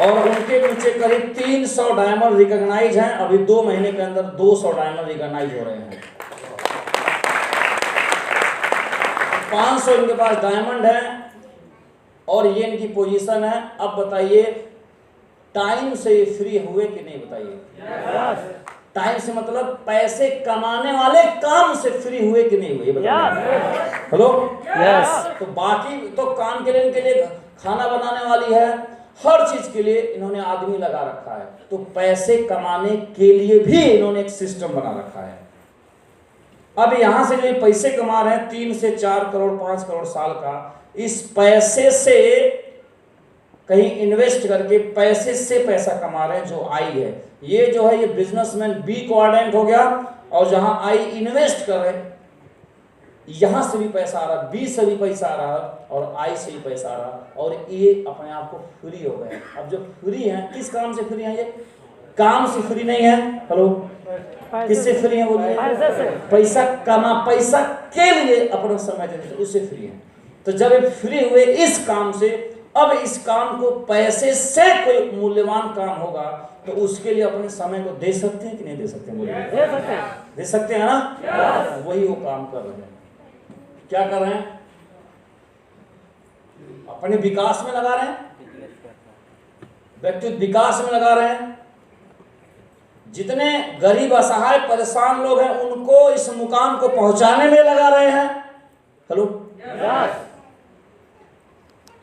और उनके नीचे करीब 300 डायमंड रिकॉग्नाइज हैं। अभी 2 महीने के अंदर 200 डायमंड रिकॉग्नाइज हो रहे हैं। 500 इनके पास डायमंड है और ये इनकी पोजीशन है। अब बताइए टाइम से ये फ्री हुए कि नहीं, बताइए। टाइम से मतलब पैसे कमाने वाले काम से फ्री हुए कि नहीं हुए, ये बताइए। Hello, yes. तो बाकी तो काम के लिए, इनके लिए खाना बनाने वाली है, हर चीज के लिए इन्होंने आदमी लगा रखा है। तो पैसे कमाने के लिए भी इन्होंने एक सिस्टम बना रखा है। अब यहां से जो ये पैसे कमा रहे हैं 3 से 4 करोड़ 5 करोड़ साल का, इस पैसे से कहीं इन्वेस्ट करके पैसे से पैसा कमा रहे हैं, जो आई है। ये जो है ये बिजनेसमैन बी क्वाड्रेंट हो गया, और जहां आई इन्वेस्ट कर रहे यहां से भी पैसा आ रहा, बी से भी पैसा आ रहा और आई से भी पैसा आ रहा, और ये अपने आप को फ्री हो गए। अब जो फ्री हैं, किस काम से फ्री हैं? ये काम से फ्री नहीं है। हेलो, किससे फ्री है बोलिए? पैसा कमा, पैसा के लिए अपना समय देने, उससे फ्री है। तो जब ये फ्री हुए इस काम से, अब इस काम को पैसे से कोई मूल्यवान काम होगा तो उसके लिए अपने समय को दे सकते हैं कि नहीं दे सकते? दे सकते हैं ना। वही वो काम कर रहे हैं। क्या कर रहे हैं? अपने विकास में लगा रहे हैं, व्यक्तिगत विकास में लगा रहे हैं। जितने गरीब असहाय परेशान लोग हैं उनको इस मुकाम को पहुंचाने में लगा रहे हैं। हेलो,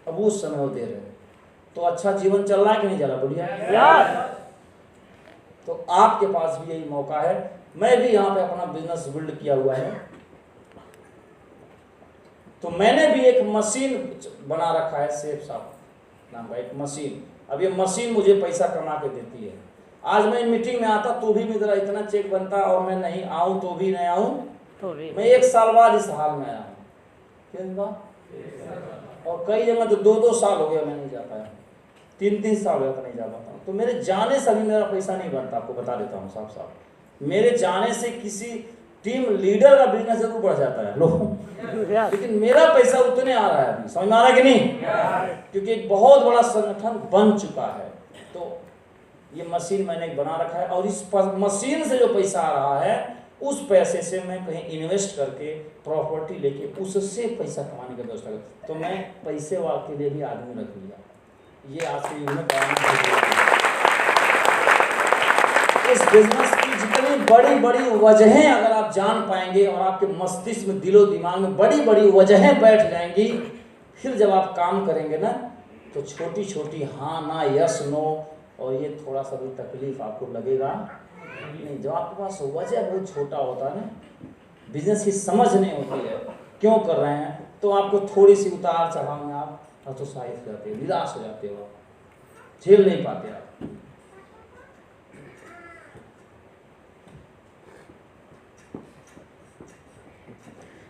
अब उस समय वो दे रहे हैं। तो अच्छा जीवन चल रहा है कि नहीं चल रहा, बोलिए। तो आपके पास भी यही मौका है। मैं भी यहाँ पे अपना बिजनेस बिल्ड किया हुआ है। तो मैंने भी एक मशीन बना रखा है, सेफ साहब नाम का एक मशीन। अब ये मशीन मुझे पैसा कमा के देती है। आज मैं मीटिंग में आता तो भी मेरा इतना चेक बनता, और मैं नहीं आऊं तो भी नहीं आऊं तो भी। मैं 1 साल बाद इस हाल में आया हूँ। और कई जगह तो 2-2 साल हो गया मैं नहीं जा पाया, 3-3 साल हो गया नहीं जा पाता हूँ। तो मेरे जाने से अभी मेरा पैसा नहीं बनता, आपको बता देता हूँ साफ साफ। मेरे जाने से किसी टीम लीडर का बिजनेस जरूर बढ़ जाता है लोग, लेकिन मेरा पैसा उतने आ रहा है अभी, समझ में आ रहा है कि नहीं? क्योंकि एक बहुत बड़ा संगठन बन चुका है। तो ये मशीन मैंने बना रखा है, और इस मशीन से जो पैसा आ रहा है उस पैसे से मैं कहीं इन्वेस्ट करके प्रॉपर्टी लेके उससे पैसा कमाने की व्यवस्था कर। तो मैं पैसे वाले के लिए भी आदमी रख लिया। ये आज के युग में इस बिजनेस की जितनी बड़ी बड़ी वजहें अगर आप जान पाएंगे और आपके मस्तिष्क में, दिलो दिमाग में बड़ी बड़ी वजहें बैठ जाएंगी, फिर जब आप काम करेंगे ना तो छोटी छोटी हाँ ना, यस नो, और ये थोड़ा सा भी तकलीफ आपको लगेगा नहीं। जब आपके पास वजह बहुत छोटा होता है ना, बिजनेस की समझ नहीं होती है क्यों कर रहे हैं, तो आपको थोड़ी सी उतार चढ़ाव में आप हतोत्साहित हो जाते हो, निराश हो जाते हो, झेल नहीं पाते आप।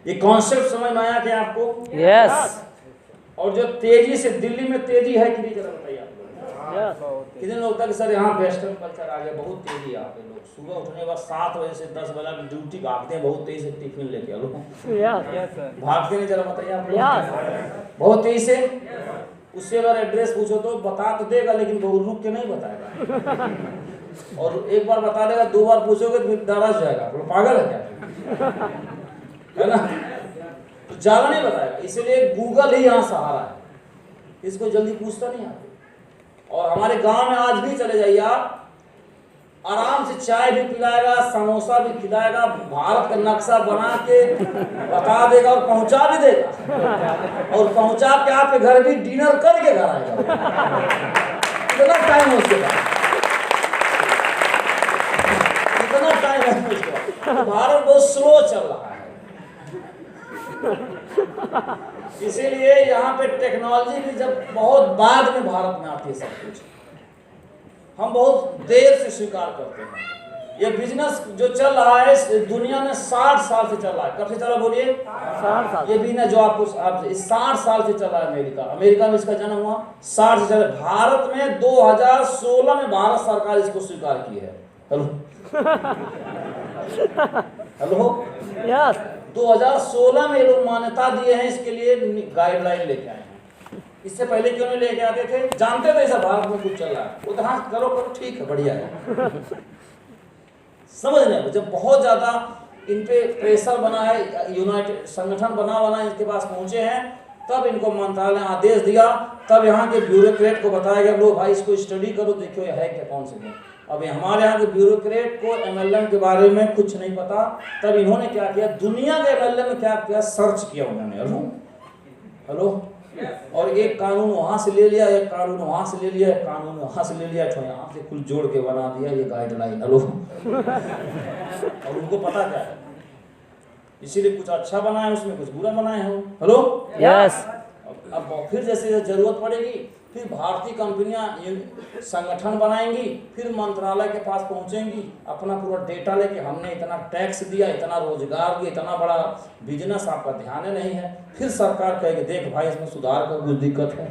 ये कॉन्सेप्ट समझ में आया क्या आपको? यस। और जो तेजी से दिल्ली में तेजी है कि नहीं, जरा बताइए आप लोग। कितने लोग तक सर यहाँ वेस्टर्न कल्चर आ गया, बहुत तेजी यहाँ पे। लोग सुबह उठने के बाद 7 बजे से 10 बजे की ड्यूटी भागते हैं, बहुत तेजी से टिफिन लेके लोग भागते नहीं, जरा बताइए आप लोग। बहुत तेजी से। उससे अगर एड्रेस पूछो तो बता तो देगा, लेकिन वो रुक के नहीं बताएगा। और एक बार बता देगा, 2 बार पूछोगे तो नाराज जाएगा, तो पागल है क्या, है ना? तो ज्यादा नहीं बताएगा। इसलिए गूगल ही यहाँ सहारा है, इसको जल्दी पूछता नहीं आते। और हमारे गांव में आज भी चले जाइए आप, आराम से चाय भी पिलाएगा, समोसा भी खिलाएगा, भारत का नक्शा बना के बता देगा और पहुंचा भी देगा, और पहुंचा के आपके घर भी डिनर करके घर आएगा। इतना टाइम है उसके पास, इतना टाइम है उसके पास। भारत बहुत स्लो चल रहा है। इसीलिए यहाँ पे टेक्नोलॉजी भी जब बहुत बाद में भारत में आती है, सब कुछ हम बहुत देर से स्वीकार करते हैं। ये बिजनेस जो चल रहा है दुनिया में 60 साल से चल रहा है। कब से चल रहा है बोलिए? 60 साल। ये बिजनेस जो आपको 60 साल से चल रहा है। अमेरिका में इसका जन्म हुआ 60 से चल रहा है। भारत में 2016 में भारत सरकार इसको स्वीकार की है। Hello hello, yes. 2016 में ये लोग मान्यता दिए हैं, इसके लिए गाइडलाइन लेके आए हैं। इससे पहले क्यों नहीं लेके आते थे? जानते थे ऐसा भारत में कुछ चल रहा है, वो तो हाँ करो करो ठीक है बढ़िया है। समझ रहे? जब बहुत ज्यादा इन पे प्रेशर बना है, यूनाइटेड संगठन बना इनके पास पहुंचे हैं, तब इनको मंत्रालय ने आदेश दिया, तब यहाँ के ब्यूरोक्रेट को बताया गया लो भाई इसको स्टडी करो, देखो ये है क्या कौन से नहीं। अब हमारे यहाँ के ब्यूरोक्रेट को एमएलएम के बारे में कुछ नहीं पता, तब इन्होंने क्या किया, दुनिया के एमएलएम में क्या किया, सर्च किया उन्होंने। हेलो और एक कानून वहां से ले लिया, एक कानून वहां से ले लिया, एक कानून वहां से ले लिया, तो यहाँ से कुल जोड़ के बना दिया ये गाइडलाइन। हेलो और उनको पता क्या है, इसीलिए कुछ अच्छा बनाए उसमें कुछ बुरा बनाए हो। Hello yes. अब फिर जैसे जरूरत पड़ेगी फिर भारतीय कंपनियां संगठन बनाएंगी, फिर मंत्रालय के पास पहुंचेंगी, अपना पूरा डेटा लेके हमने इतना टैक्स दिया, इतना रोजगार दिया, इतना बड़ा बिजनेस, आपका ध्यान नहीं है। फिर सरकार कहेगी देख भाई इसमें सुधार का कुछ दिक्कत है।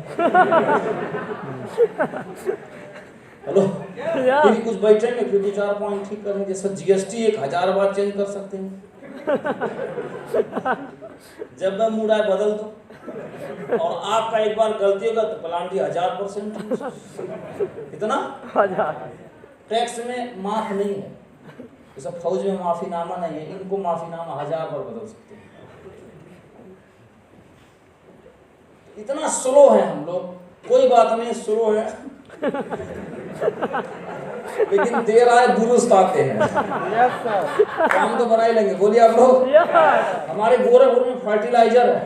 हेलो फिर कुछ बैठेंगे, फिर 2-4 पॉइंट ठीक करेंगे, जैसे जीएसटी 1000 बार चेंज कर सकते हैं। जब मैं मूड आए बदल दो, और आपका एक बार गलती होगा तो प्लांटी 1000%। कितना? 1000। टैक्स में माफ नहीं है, जैसे फौज में माफीनामा नहीं है, इनको माफीनामा 1000 बार बदल सकते हैं। इतना स्लो है हम लोग, कोई बात नहीं स्लो है, लेकिन देर आए दुरुस्त आते हैं। काम तो बना ही लेंगे, बोलिए आप लोग। हमारे गोरखपुर में फर्टिलाइजर है,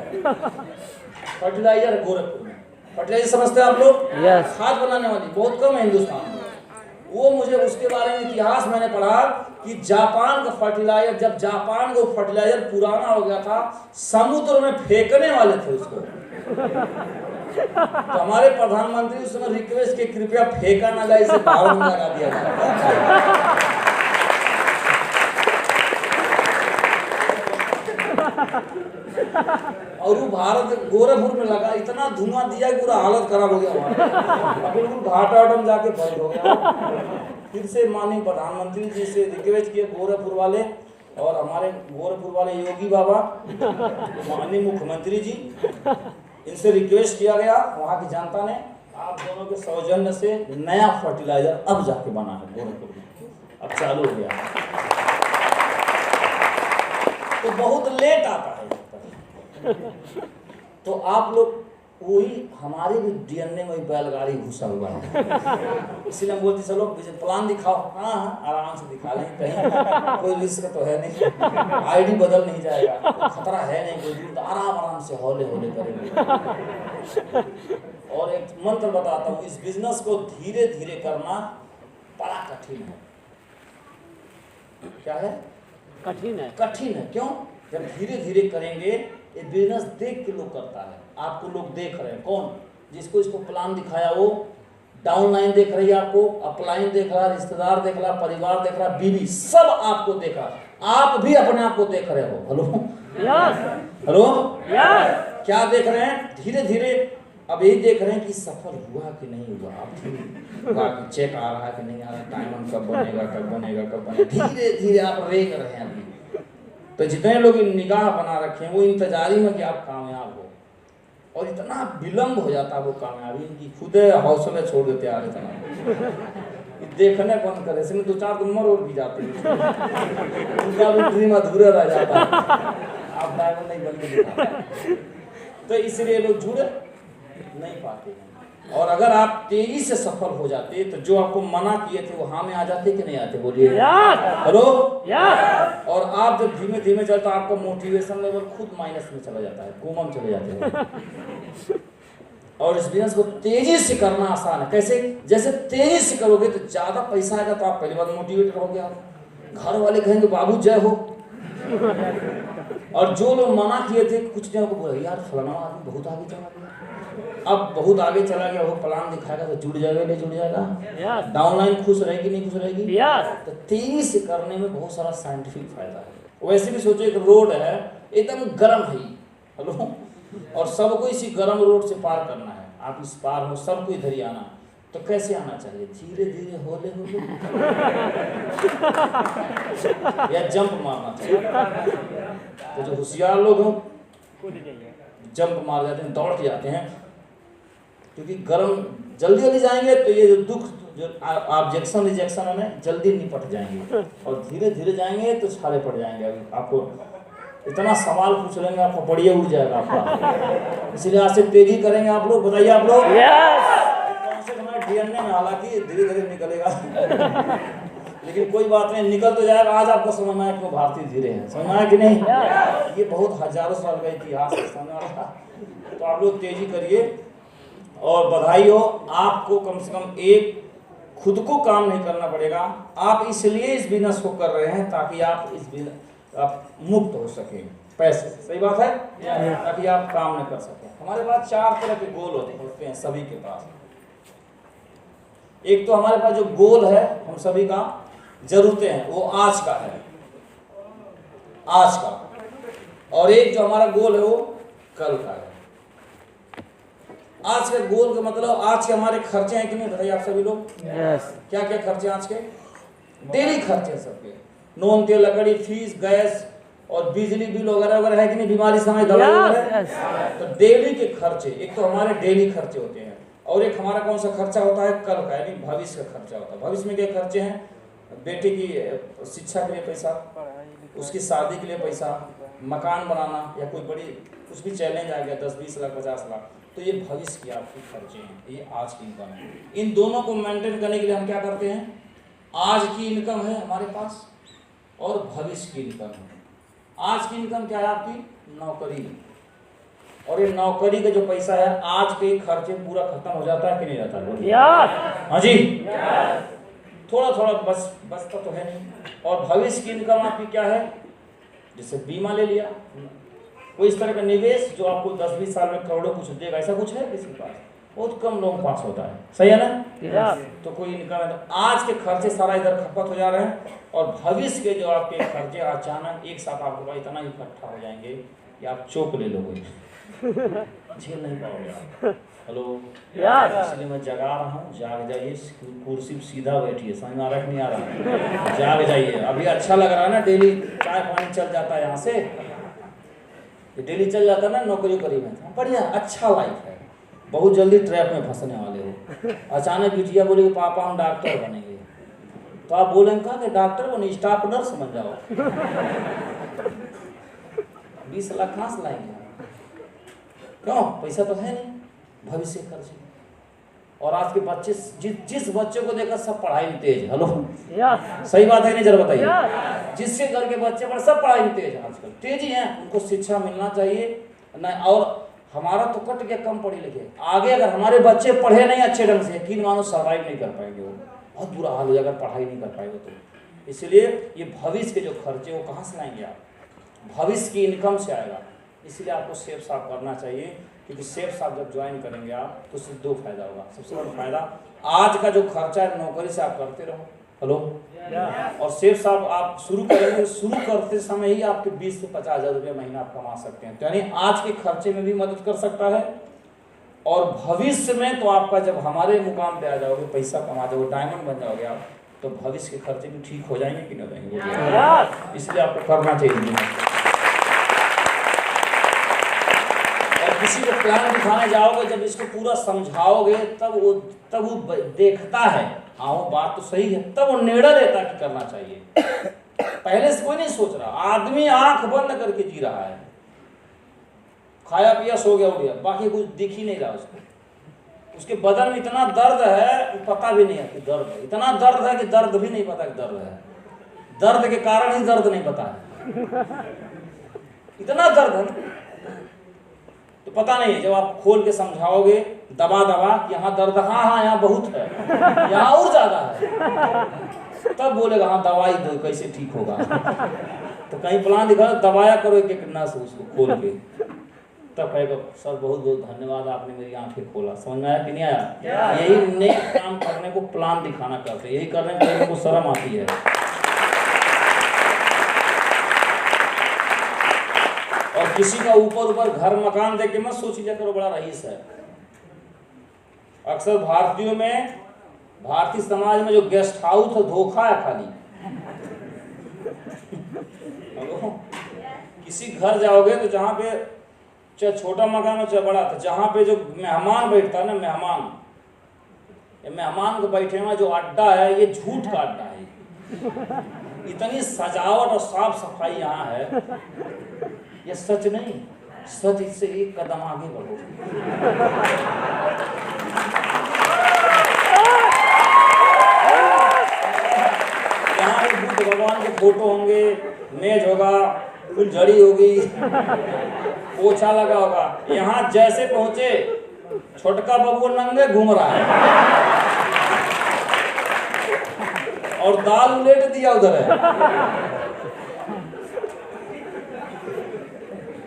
फर्टिलाइजर है गोरखपुर में। फर्टिलाइजर समझते हैं आप लोग? खाद बनाने वाली बहुत कम है हिंदुस्तान में। वो मुझे उसके बारे में इतिहास मैंने पढ़ा कि जापान का फर्टिलाइजर, जब जापान का फर्टिलाइजर पुराना हो गया था, समुद्र में फेंकने वाले थे उसको। तो हमारे प्रधानमंत्री उस समय रिक्वेस्ट के कृपया फेंका ना जाए, इसे भारत में लगा दिया जाए। और वो भारत गोरखपुर में लगा, इतना धुआं दिया कि पूरा हालत खराब हो गया हमारा, बिल्कुल घाटा में जाके बंद हो गया। फिर से माननीय प्रधानमंत्री जी से रिक्वेस्ट किए गोरखपुर वाले, और हमारे गोरखपुर वाले योगी बाबा, माननीय मुख्यमंत्री जी, इनसे रिक्वेस्ट किया गया, वहाँ की जनता ने आप दोनों के सौजन्य से नया फर्टिलाइजर अब जाके बना है गोरखपुर में, अब चालू हो गया। तो बहुत लेट आता है, तो आप लोग वही हमारे भी डीएनए में बैलगाड़ी घुसा हुआ है। इसीलिए हम बोलते चलो प्लान दिखाओ। हाँ आराम से दिखा लेंगे, कहीं कोई रिस्क तो है नहीं, आईडी बदल नहीं जाएगा, खतरा है नहीं कोई, तो आराम से हौले हौले करेंगे। और एक मंत्र बताता हूँ, इस बिजनेस को धीरे धीरे करना बड़ा कठिन है। क्या है? कठिन है। कठिन है क्यों? जब धीरे धीरे करेंगे, ये बिजनेस देख के लोग करता है, आपको लोग देख रहे हैं, कौन? जिसको इसको प्लान दिखाया वो डाउनलाइन देख रही है, आपको अपलाइन देख रहा, रिश्तेदार देख रहा, परिवार देख रहा, बीवी, सब आपको देख रहा, आप भी अपने आप को देख रहे हो। हेलो हेलो क्या देख रहे हैं? धीरे धीरे अब यही देख रहे हैं कि सफल हुआ कि नहीं हुआ, आप चेक आ रहा है कि नहीं आ रहा, डायमंड कब बनेगा कब बनेगा कब बनेगा, धीरे धीरे आप रेंग रहे हैं अभी। तो जितने लोग निगाह बना रखे हैं वो इंतजारी में कि आप कामयाब हो, और इतना विलम्ब हो जाता है वो कामयाबी की, खुद हौसले छोड़ देते आ रहे, देखने बंद करे, इसमें 2-4 उम्र और भी जाते हैं, उनका भी ड्रीम अधूरा रह जाता है, आप डायमंड नहीं बन के दिखाते। तो इसलिए लोग जुड़ नहीं पाते हैं। और अगर आप तेजी से सफल हो जाते तो जो आपको मना किए थे वो हाँ में आ जाते कि नहीं आते? बोलिए हेलो। और आप जब धीमे धीमे चलते आपका मोटिवेशन लेवल खुद माइनस में चला जाता है, कोमम चले जाते हैं। और इस बिजनेस को तेजी से करना आसान है। कैसे? जैसे तेजी से करोगे तो ज्यादा पैसा आएगा, तो आप पहली बार मोटिवेट रहोगे, आप घर वाले कहेंगे बाबू जय हो। और जो लोग मना किए थे कुछ दिनों को बोला यार फलाना आदमी बहुत आगे चला गया, अब बहुत आगे चला गया, वो प्लान दिखाएगा तो जुड़ जाएगा नहीं जुड़ जाएगा, डाउनलाइन खुश रहेगी नहीं खुश रहेगी। तो तेजी से करने में बहुत सारा साइंटिफिक फायदा है। वैसे भी सोचो एक रोड है एकदम गर्म है, हेलो, और सबको इसी गर्म रोड से पार करना है, आप इस पार हो, सबको इधर ही आना, तो कैसे आना चाहिए? धीरे धीरे होले होले या जंप मारना चाहिए। तो जो होशियार लोग हों जंप मार जाते हैं, दौड़ के जाते हैं, क्योंकि गर्म जल्दी जल्दी जाएंगे तो ये जो दुख जो ऑब्जेक्शन रिजेक्शन है जल्दी निपट जाएंगे, और धीरे धीरे जाएंगे तो छाले पड़ जाएंगे। अभी आपको इतना सवाल पूछ लेंगे आपको पढ़िए उड़ जाएगा आपका। इसलिए आज से तेजी करेंगे आप लोग, बताइए आप लोग। कौन से हमारे डीएनए में, हालांकि धीरे धीरे निकलेगा लेकिन कोई बात नहीं, निकल तो जाएगा। आज आपको समझ में आया क्यों भारतीय धीरे हैं, समझ में आया कि नहीं? ये बहुत हजारों साल का इतिहास है समझ वाला। तो आप लोग तेजी करिए और बधाई हो आपको। कम से कम एक खुद को काम नहीं करना पड़ेगा। आप इसलिए इस बिजनेस को कर रहे हैं ताकि आप इस बिजनेस आप मुक्त हो सके पैसे, सही बात है, ताकि आप काम न कर सकें। हमारे पास 4 तरह के गोल होते हैं सभी के पास। एक तो हमारे पास जो गोल है हम सभी का जरूरतें हैं वो आज का है, आज का, और एक जो हमारा गोल है वो कल का है। आज के गोल का मतलब आज के हमारे खर्चे हैं कि नहीं, बताइए आप सभी लोग। क्या क्या खर्चे आज के? डेली खर्चे सबके, नून तेल लकड़ी फीस गैस और बिजली बिल वगैरह वगैरह है कि नहीं, बीमारी समय दवाई वगैरह। तो डेली के खर्चे, एक तो हमारे डेली खर्चे होते हैं, और एक हमारा कौन सा खर्चा होता है, कल का, यानी भविष्य का खर्चा होता है। भविष्य में क्या खर्चे हैं? बेटे की शिक्षा के लिए पैसा, उसकी शादी के लिए पैसा, मकान बनाना, या कोई बड़ी कुछ भी चैलेंज आ गया 10-20 लाख 50 लाख, तो ये भविष्य की आपकी खर्चे हैं, ये आज की इनकम है। इन दोनों को मेंटेन करने के लिए हम क्या करते हैं? आज की इनकम है हमारे पास और भविष्य की इनकम है। आज की इनकम क्या है आपकी? नौकरी, और ये नौकरी का जो पैसा है आज के खर्चे पूरा खत्म हो जाता है कि नहीं जाता है? हाँ जी, थोड़ा थोड़ा बस बचता तो है नहीं। और भविष्य की इनकम आपकी क्या है? जैसे बीमा ले लिया, कोई इस तरह का निवेश जो आपको 10-20 साल में करोड़ों कुछ देगा, ऐसा कुछ है किसी के पास? बहुत कम लोगों के पास होता है, सही है ना? तो कोई इनकम है तो आज के खर्चे सारा इधर खपत हो जा रहे हैं, और भविष्य के जो आपके खर्चे अचानक एक साथ आपके पास इतना इकट्ठा हो जाएंगे कि आप चौक ले लोगे, झेल नहीं पाओगे आप। हेलो, इसलिए मैं जगा रहा हूँ, जाग जाइए, कुर्सी सीधा बैठिए, समझ में आ रहा है नहीं आ रहा? जाग जाइए। अभी अच्छा लग रहा है ना, डेली चाय पानी चल जाता है यहाँ से, डेली चल जाता है ना, नौकरी करी में बढ़िया अच्छा लाइफ है। बहुत जल्दी ट्रैप में फंसने वाले हो। अचानक बिटिया बोली पापा हम डॉक्टर बनेंगे, तो आप बोलेंगे कहा कि डॉक्टर बने, स्टाफ नर्स बन जाओ। 20 लाख कहाँ से लाएंगे? क्यों? पैसा तो है नहीं, भविष्य खर्चे। और आज के बच्चे जिस बच्चे को देखा सब पढ़ाई में तेज। हेलो, सही बात है नहीं? जरा बताइए। जिसके घर के बच्चे पर सब पढ़ाई में तेज, आजकल तेजी है, उनको शिक्षा मिलना चाहिए नहीं। और हमारा तो कट गया कम पढ़े लिखे, आगे अगर हमारे बच्चे पढ़े नहीं अच्छे ढंग से, यकीन मानो सर्वाइव नहीं कर पाएंगे, वो बहुत बुरा हाल हो जाएगा अगर पढ़ाई नहीं कर पाएंगे तो। इसलिए ये भविष्य के जो खर्चे वो कहाँ से लाएंगे आप? भविष्य की इनकम से आएगा। इसलिए आपको सेफ साफ करना चाहिए, क्योंकि सेफ साफ जब ज्वाइन करेंगे आप तो उससे 2 फायदा होगा। सबसे बड़ा फायदा, आज का जो खर्चा है नौकरी से आप करते रहो, हेलो, और सेफ साफ आप शुरू करेंगे, शुरू करते समय ही आपके 20 से 50 हज़ार रुपये महीना आप कमा सकते हैं। तो यानी आज के खर्चे में भी मदद कर सकता है, और भविष्य में तो आपका जब हमारे मुकाम पे आ जाओगे, पैसा कमा जाओगे, डायमंड बन जाओगे आप, तो भविष्य के खर्चे भी ठीक हो जाएंगे कि नहीं जाएंगे? इसलिए आपको करना चाहिए। किसी को प्लान दिखाने जाओगे, जब इसको पूरा समझाओगे तब वो देखता है, हाँ वो बात तो सही है, तब वो निर्णय लेता कि करना चाहिए। पहले से कोई नहीं सोच रहा, आदमी आंख बंद करके जी रहा है, खाया पिया सो गया उठ गया, बाकी कुछ दिख ही नहीं रहा उसको। उसके बदन में इतना दर्द है, पता भी नहीं है कि दर्द है, इतना दर्द है कि दर्द भी नहीं पता कि दर्द है, दर्द के कारण ही दर्द नहीं पता है, इतना दर्द है तो पता नहीं। जब आप खोल के समझाओगे दबा दबा कि यहाँ दर्द, हाँ यहाँ बहुत है, यहाँ और ज्यादा है, तब बोलेगा हाँ दवाई दो, कैसे ठीक होगा। तो कहीं प्लान दिखा, दबाया करो एक नस उसको खोल के, तब कहेगा सर बहुत बहुत धन्यवाद, आपने मेरी आंखें खोला। समझ में आया कि नहीं आया? यही नए काम करने को प्लान दिखाना करते, यही करने में लोगों को शर्म आती है। और किसी का ऊपर घर मकान देख के मत सोच लिया करो बड़ा रईस है। अक्सर भारतीयों में, भारतीय समाज में जो गेस्ट हाउस है धोखा है खाली। किसी घर जाओगे तो जहाँ पे चाहे छोटा मकान हो चाहे बड़ा, तो जहाँ पे जो मेहमान बैठता है ना, मेहमान को बैठे हुआ जो अड्डा है, ये झूठ का अड्डा है। इतनी सजावट और साफ सफाई यहाँ है, ये सच नहीं, सच इससे एक कदम आगे बढ़ो। यहाँ एक बुद्ध भगवान के फोटो होंगे, मेज होगा, फुलझड़ी होगी, पोछा लगा होगा। यहाँ जैसे पहुंचे छोटका बबू नंगे घूम रहा है और दाल उलेट दिया उधर है।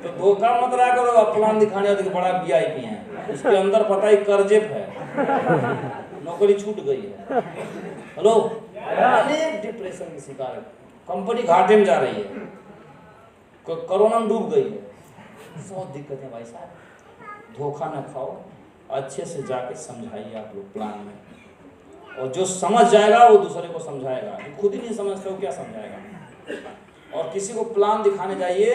तो धोखा मत रहा करो, प्लान दिखाने वाले बड़ा VIP है, उसके अंदर पता ही कर्जेप है, नौकरी छूट गई है। हेलो, अनेक डिप्रेशन की शिकार है, कंपनी घाटे में जा रही है, कोरोना में डूब गई है, बहुत दिक्कत है भाई साहब। धोखा न खाओ, अच्छे से जाके समझाइए आप लोग प्लान में, और जो समझ जाएगा वो दूसरे को समझाएगा, जो खुद ही नहीं समझते वो क्या समझाएगा। और किसी को प्लान दिखाने जाइए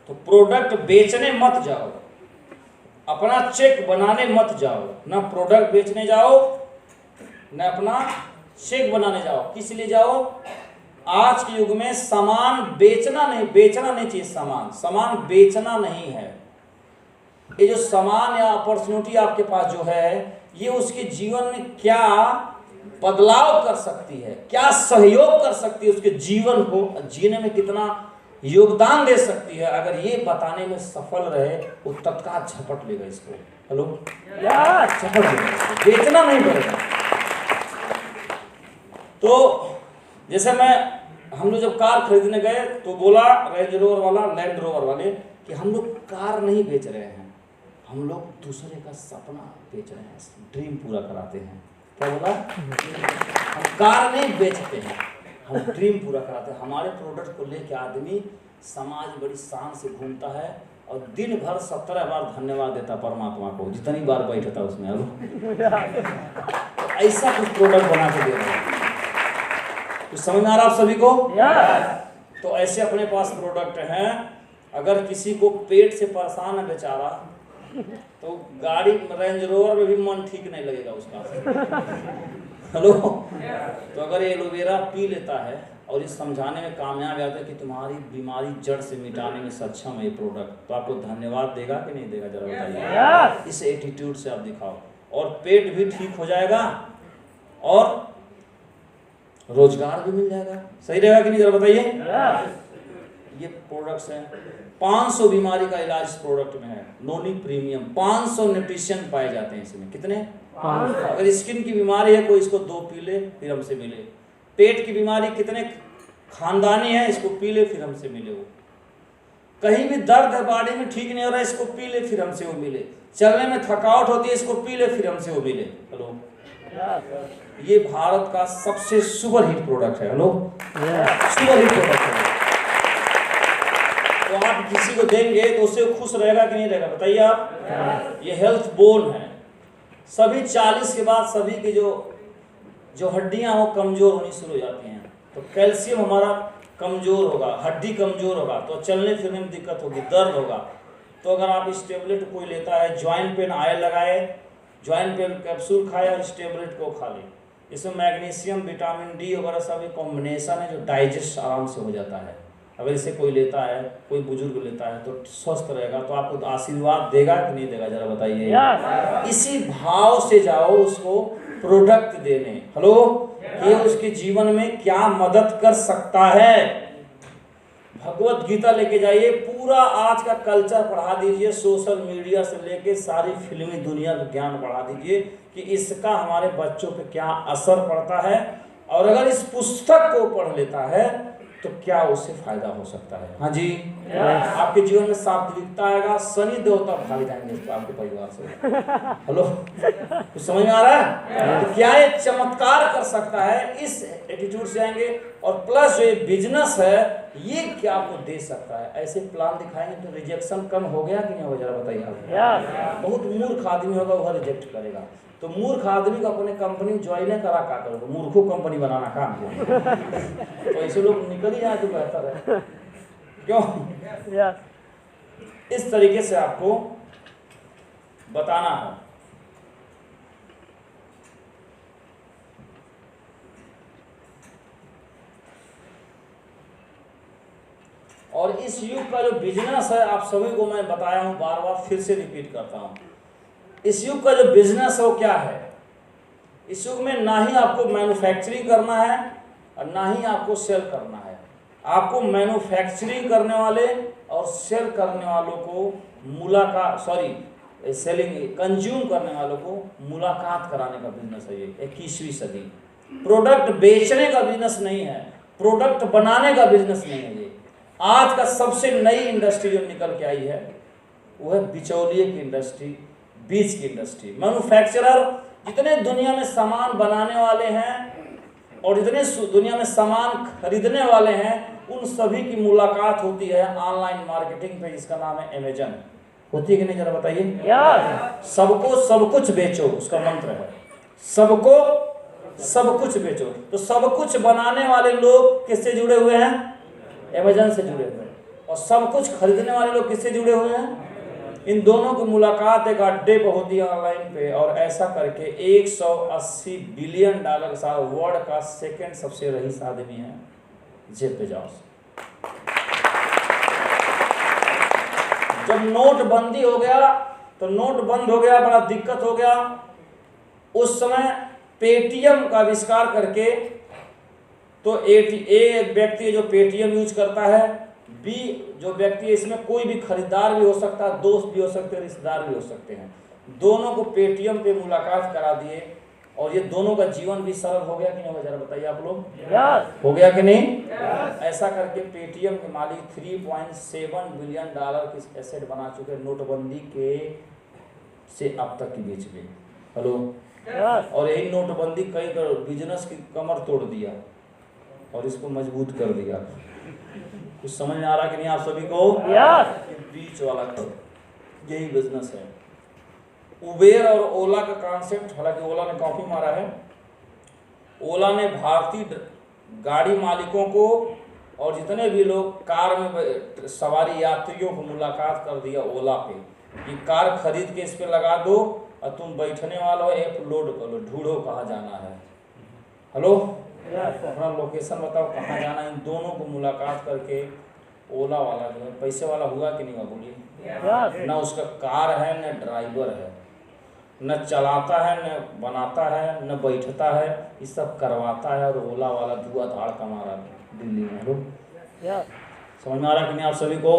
तो प्रोडक्ट बेचने मत जाओ, अपना चेक बनाने मत जाओ, ना प्रोडक्ट बेचने जाओ ना अपना चेक बनाने जाओ। किस लिए जाओ? आज के युग में सामान बेचना नहीं चाहिए, सामान बेचना नहीं है। ये जो सामान या अपॉर्चुनिटी आपके पास जो है, ये उसके जीवन में क्या बदलाव कर सकती है, क्या सहयोग कर सकती है, उसके जीवन को जीने में कितना योगदान दे सकती है, अगर ये बताने में सफल रहे वो तत्काल झपट लेगा इसको। हेलो, झपट लेगा, बेचना नहीं पड़ेगा। तो जैसे हम लोग जब कार खरीदने गए तो बोला रेंज रोवर वाला, लैंड रोवर वाले, कि हम लोग कार नहीं बेच रहे हैं, हम लोग दूसरे का सपना बेच रहे हैं, ड्रीम पूरा कराते हैं। क्या बोला? हम कार नहीं बेचते हैं, हम ड्रीम पूरा कराते हैं। हमारे प्रोडक्ट को लेके आदमी समाज बड़ी शान से घूमता है और दिन भर 17 बार धन्यवाद देता परमात्मा को, जितनी बार बैठता उसमें। अब ऐसा कुछ प्रोडक्ट बना के दे रहे हैं, तो समझ में आ रहा आप सभी को? तो ऐसे अपने पास प्रोडक्ट हैं। अगर किसी को पेट से परेशान है बेचारा, तो गाड़ी रेंज रोवर में भी मन ठीक नहीं लगेगा उसका। हेलो, तो अगर एलोवेरा पी लेता है और इस समझाने में कामयाब आता है कि तुम्हारी बीमारी जड़ से मिटाने में सक्षम है ये प्रोडक्ट, तो आपको धन्यवाद देगा कि नहीं देगा, जरा बताइए। इस एटीट्यूड से आप दिखाओ, और पेट भी ठीक हो जाएगा और रोजगार भी मिल जाएगा। सही रहेगा कि नहीं, जरा बताइए। ये प्रोडक्ट्स हैं, 500 बीमारी का इलाज इस प्रोडक्ट में है, नोनी प्रीमियम। 500 न्यूट्रिशन पाए जाते हैं इसमें। कितने? 500। अगर स्किन की बीमारी है कोई इसको 2 पी ले फिर हमसे मिले। पेट की बीमारी कितने खानदानी है, इसको पी ले फिर हमसे मिले। वो कहीं भी दर्द है बॉडी में ठीक नहीं हो रहा है, इसको पी ले फिर हमसे वो मिले। चलने में थकावट होती है, इसको पी ले फिर हमसे वो मिले। हेलो, ये भारत का सबसे सुपर हिट प्रोडक्ट है। हेलो, सुपर हिट प्रोडक्ट है। तो आप किसी को देंगे तो उससे खुश रहेगा कि नहीं रहेगा, बताइए आप। ये हेल्थ बोन है। सभी 40 के बाद सभी की जो हड्डियां हो कमजोर होनी शुरू हो जाती हैं। तो कैल्शियम हमारा कमजोर होगा, हड्डी कमजोर होगा, तो चलने फिरने में दिक्कत होगी, दर्द होगा। तो अगर आप इस टेबलेट कोई लेता है, ज्वाइंट पेन ऑयल लगाए, ज्वाइंट पेन कैप्सूल खाए और इस टेबलेट को खा ले, इसमें मैग्नीशियम, विटामिन डी वगैरह सब कॉम्बिनेशन है जो डाइजेस्ट आराम से हो जाता है। अगर इसे कोई लेता है, कोई बुजुर्ग लेता है तो स्वस्थ रहेगा। तो आपको आशीर्वाद देगा कि नहीं देगा, जरा बताइए। इसी भाव से जाओ उसको प्रोडक्ट देने। हेलो, ये उसके जीवन में क्या मदद कर सकता है। भगवत गीता लेके जाइए, पूरा आज का कल्चर पढ़ा दीजिए, सोशल मीडिया से लेके सारी फिल्मी दुनिया का ज्ञान पढ़ा दीजिए कि इसका हमारे बच्चों पे क्या असर पड़ता है। और अगर इस पुस्तक को पढ़ लेता है तो क्या उससे फायदा हो सकता है। हाँ जी, आपके जीवन में सात्विकता आएगा, शनि देवता भाग जाएंगे आपके परिवार से। हेलो, कुछ समझ में आ रहा है? तो क्या ये चमत्कार कर सकता है, इस एटीट्यूड से आएंगे। और प्लस जो ये बिजनेस है ये क्या आपको दे सकता है, ऐसे प्लान दिखाएंगे तो रिजेक्शन कम हो गया कि नहीं होगा, जरा बताइए आप। बहुत मूर्ख आदमी होगा वह रिजेक्ट करेगा। तो मूर्ख आदमी को अपने कंपनी ज्वाइन करा क्या करोगे, मूर्खों कंपनी बनाना काम तो ऐसे लोग निकल ही जाए तो बेहतर है, क्यों? इस तरीके से आपको बताना है। और इस युग का जो बिजनेस है, आप सभी को मैं बताया हूं, बार बार फिर से रिपीट करता हूं। इस युग का जो बिजनेस है वो क्या है? इस युग में ना ही आपको मैन्युफैक्चरिंग करना है और ना ही आपको सेल करना है। आपको मैन्युफैक्चरिंग करने वाले और सेल करने वालों को सेलिंग कंज्यूम करने वालों को मुलाकात कराने का बिजनेस है ये 21वीं सदी। प्रोडक्ट बेचने का बिजनेस नहीं है, प्रोडक्ट बनाने का बिजनेस नहीं है ये। आज का सबसे नई इंडस्ट्री जो निकल के आई है वो है बिचौलिए की इंडस्ट्री, बीज की इंडस्ट्री। मैन्युफैक्चरर जितने दुनिया में सामान बनाने वाले हैं और जितने दुनिया में सामान खरीदने वाले हैं, उन सभी की मुलाकात होती है ऑनलाइन मार्केटिंग पे, जिसका नाम है अमेजन। होती है कि नहीं, जरा बताइए। सबको सब कुछ बेचो, उसका मंत्र है, सबको सब कुछ बेचो। तो सब कुछ बनाने वाले लोग किससे जुड़े हुए हैं? अमेजन से जुड़े हुए हैं। और सब कुछ खरीदने वाले लोग किससे जुड़े हुए हैं? इन दोनों की मुलाकात एक अड्डे पर होती है ऑनलाइन पे, और ऐसा करके 180 बिलियन डॉलर के साथ वर्ल्ड का सेकंड सबसे रईस आदमी है जेफ बेजोस। जब नोटबंदी हो गया तो नोट बंद हो गया, बड़ा दिक्कत हो गया। उस समय पेटीएम का आविष्कार करके, तो ए व्यक्ति जो पेटीएम यूज करता है, बी जो व्यक्ति, इसमें कोई भी खरीदार भी हो सकता है, दोस्त भी हो सकते हैं, रिश्तेदार भी हो सकते हैं। दोनों को पेटीएम पे मुलाकात करा दिए और ये दोनों का जीवन भी सरल हो गया कि नहीं? जरा बताइए आप लोग, हो गया कि नहीं? ऐसा करके पेटीएम के मालिक 3.7 बिलियन डॉलर की एसेट बना चुके नोटबंदी के से अब तक के बीच में। हेलो, और यही नोटबंदी कई बिजनेस की कमर तोड़ दिया और इसको मजबूत कर दिया। कुछ समझ में आ रहा कि नहीं आप सभी को? बीच वाला यही बिजनेस है। उबेर और ओला का कॉन्सेप्ट, हालांकि ओला ने कॉपी मारा है। ओला ने भारतीय गाड़ी मालिकों को और जितने भी लोग कार में सवारी यात्रियों को मुलाकात कर दिया ओला पे, ये कार खरीद के इस पे लगा दो और तुम बैठने वाला हो, ऐप लोड करो, ढूंढो कहाँ जाना है। हेलो, अपना लोकेशन बताओ कहाँ जाना है। इन दोनों को मुलाकात करके ओला वाला जो है पैसे वाला हुआ कि नहीं हुआ? बोलिए। ना उसका कार है, न ड्राइवर है, न चलाता है, न बनाता है, न बैठता है, ये सब करवाता है। और ओला वाला धुआंधार कमा रहा है दिल्ली में। लोग समझ में आ रहा कि नहीं आप सभी को?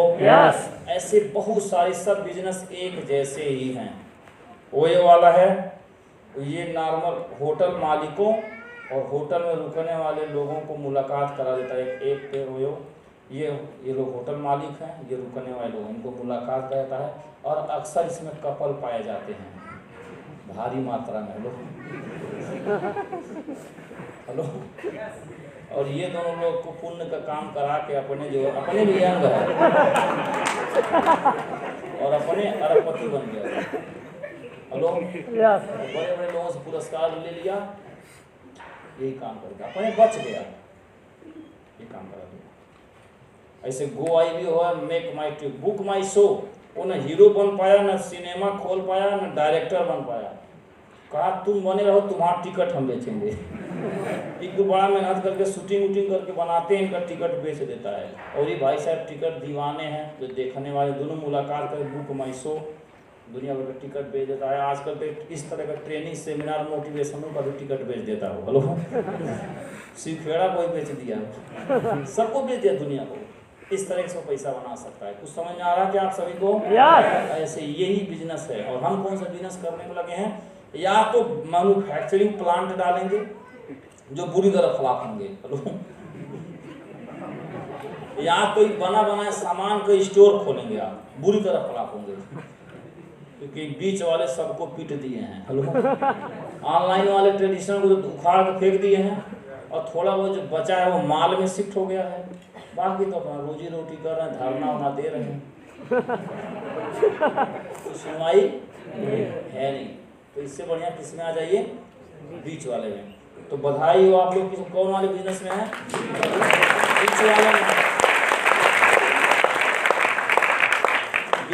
ऐसे बहुत सारे सब बिजनेस एक जैसे ही हैं। ओयो वाला है, ये नॉर्मल होटल मालिकों और होटल में रुकने वाले लोगों को मुलाकात करा देता है। एक पे ओयो, ये लोग होटल मालिक हैं, ये रुकने वाले लोग, इनको मुलाकात करता है। और अक्सर इसमें कपल पाए जाते हैं भारी मात्रा में। हेलो, और ये दोनों लोग को पुण्य का काम करा के अपने भी यंग है और अपने अरबपति बन गए। हेलो, बड़े बड़े लोगों से पुरस्कार ले लिया, यही काम करके अपने बच गया, ये काम करा दिया। ऐसे गो आई भी हुआ, मेक माई ट्रिप, बुक माई शो, वो न हीरो बन पाया, न सिनेमा खोल पाया, न डायरेक्टर बन पाया। कहा तुम बने रहो, तुम्हारा टिकट हम बेचेंगे। एक बड़ा मेहनत करके शूटिंग वूटिंग करके बनाते हैं, इनका टिकट बेच देता है। और ये भाई साहब टिकट दीवाने हैं, जो देखने वाले दोनों मुलाकात कर बुक माई शो, दुनिया भर का टिकट बेच देता है। आजकल तो इस तरह का ट्रेनिंग सेमिनार मोटिवेशनों का भी टिकट बेच देता हो। हेलो, सिखेड़ा कोई बेच दिया, सबको बेच दिया दुनिया को। इस तरह से पैसा बना सकता है। कुछ समझ में आ रहा है क्या आप सभी को? ऐसे यही बिजनेस है। और हम कौन सा बिजनेस करने में लगे हैं? या तो मैन्युफैक्चरिंग प्लांट डालेंगे जो बुरी तरह फ्लॉप होंगे, या तो बना बनाए सामान का स्टोर खोलेंगे, आप बुरी तरह फ्लॉप होंगे, क्योंकि बीच वाले सबको पीट दिए हैं। हेलो, ऑनलाइन वाले ट्रेडिशनल को तो उखाड़ के फेंक दिए हैं और थोड़ा बहुत जो बचा है वो माल में शिफ्ट हो गया है। बाकी तो अपना रोजी रोटी कर रहे हैं, धरना वरना दे रहे हैं, तो सुनवाई है नहीं। तो इससे बढ़िया किस में आ जाइए? बीच वाले में। तो बधाई हो आप लोग, किस कौन वाले बिजनेस में है? बीच वाले में।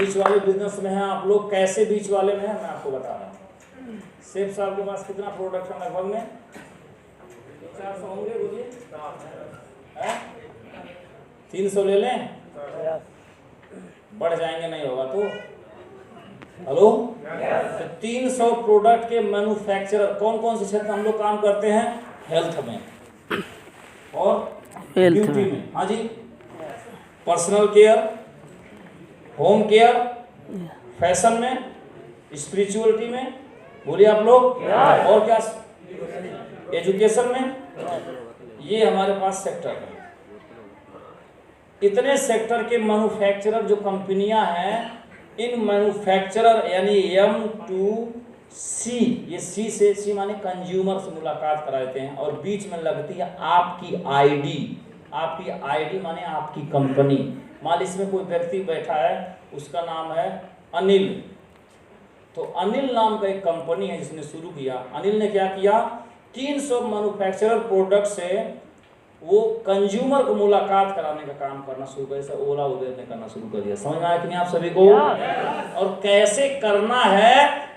बीच वाले बिजनेस में हैं आप लोग, कैसे बीच वाले में हैं मैं आपको बता रहा हूँ। सेठ साहब के पास कितना प्रोडक्ट है लगभग में? 400 होंगे, बोलिए 300 ले लें, बढ़ जाएंगे नहीं होगा तो। हेलो, तो 300 प्रोडक्ट के मैन्युफैक्चरर कौन कौन से क्षेत्र हम लोग काम करते हैं? हेल्थ में और ब्यूटी में, हाँ जी, personal care, home care, fashion में, स्पिरिचुअलिटी में, बोलिए आप लोग, और क्या, एजुकेशन में। ये हमारे पास सेक्टर है। इतने सेक्टर के मैन्युफैक्चरर जो कंपनियां हैं, इन मैन्युफैक्चरर यानी M2C, ये C माने कंज्यूमर से मुलाकात करा देते हैं, और बीच में लगती है आपकी आईडी। आपकी आईडी माने आपकी कंपनी। मान लीजिए इसमें कोई व्यक्ति बैठा है, उसका नाम है अनिल, तो अनिल नाम का एक कंपनी है जिसने शुरू किया। अनिल ने क्या किया, 300 मैन्युफैक्चरर प्रोडक्ट से वो कंज्यूमर को मुलाकात कराने का काम करना शुरू कर दिया। ओला उबेर ने करना शुरू कर दिया। समझ में आया कि नहीं आप सभी को? और कैसे करना है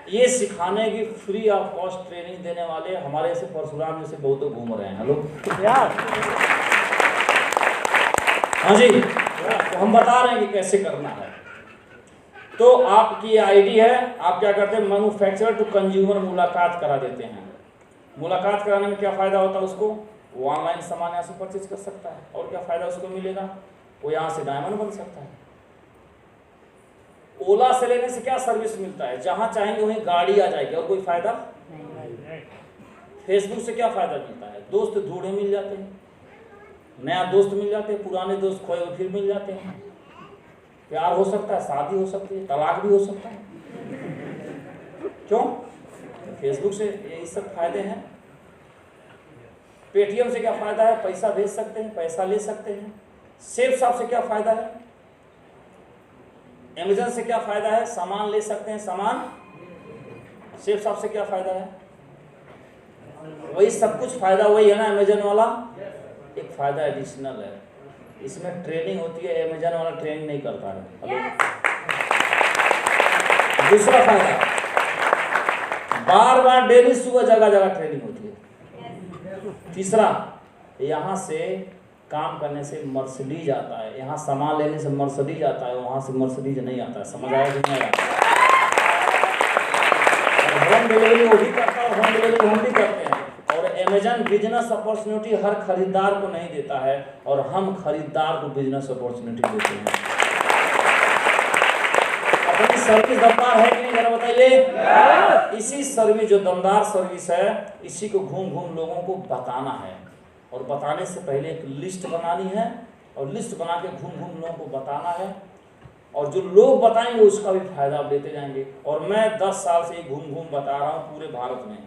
ये सिखाने की फ्री ऑफ कॉस्ट ट्रेनिंग देने वाले हमारे से परशुराम जैसे बहुत घूम रहे हैं। हेलो, हाँ जी, तो हम बता रहे हैं कि कैसे करना है। तो आपकी आईडी है, आप क्या करते हैं, मैन्युफैक्चरर टू कंज्यूमर मुलाकात करा देते हैं। मुलाकात कराने में क्या फायदा होता है उसको? वो ऑनलाइन सामान यहाँ से परचेज कर सकता है, और क्या फायदा उसको मिलेगा? वो यहाँ से डायमंड बन सकता है। ओला से लेने से क्या सर्विस मिलता है? जहां चाहेंगे वहीं गाड़ी आ जाएगी, और कोई फायदा? फेसबुक से क्या फायदा मिलता है? दोस्त ढूंढे मिल जाते हैं, नया दोस्त मिल जाते हैं, पुराने दोस्त खोए हुए फिर मिल जाते हैं, प्यार हो सकता है, शादी हो सकती है, तलाक भी हो सकता है। क्यों? फेसबुक से यही सब फायदे हैं। पेटीएम से क्या फायदा है? पैसा भेज सकते हैं, पैसा ले सकते हैं। सेफ शॉप से क्या फायदा है? अमेज़न से क्या फायदा है? सामान ले सकते हैं, सामान। सेफ शॉप से क्या फायदा है? वही सब कुछ फायदा वही है ना अमेज़न वाला। एक फायदा एडिशनल है, इसमें ट्रेनिंग होती है, अमेज़न वाला ट्रेनिंग नहीं करता है। दूसरा फायदा, बार बार डेली सुबह जगह जगह ट्रेनिंग होती है। तीसरा, यहाँ से काम करने से मर्सिडीज आता है, यहाँ सामान लेने से मर्सिडीज आता है, वहाँ से मर्सिडीज नहीं आता है। समझ आया कि नहीं आया? होम डिलीवरी वो भी करता है और होम डिलीवरी हम भी करते हैं। और अमेज़न बिजनेस अपॉर्चुनिटी हर खरीदार को नहीं देता है, और हम खरीदार को बिजनेस अपॉर्चुनिटी देते हैं। अपनी सर्विस दमदार है कि नहीं, जरा बताइए। इसी सर्विस, जो दमदार सर्विस है, इसी को घूम घूम लोगों को बताना है, और बताने से पहले एक लिस्ट बनानी है, और लिस्ट बना के घूम घूम लोगों को बताना है, और जो लोग बताएंगे उसका भी फायदा आप लेते जाएंगे। और मैं 10 साल से घूम घूम बता रहा हूँ पूरे भारत में,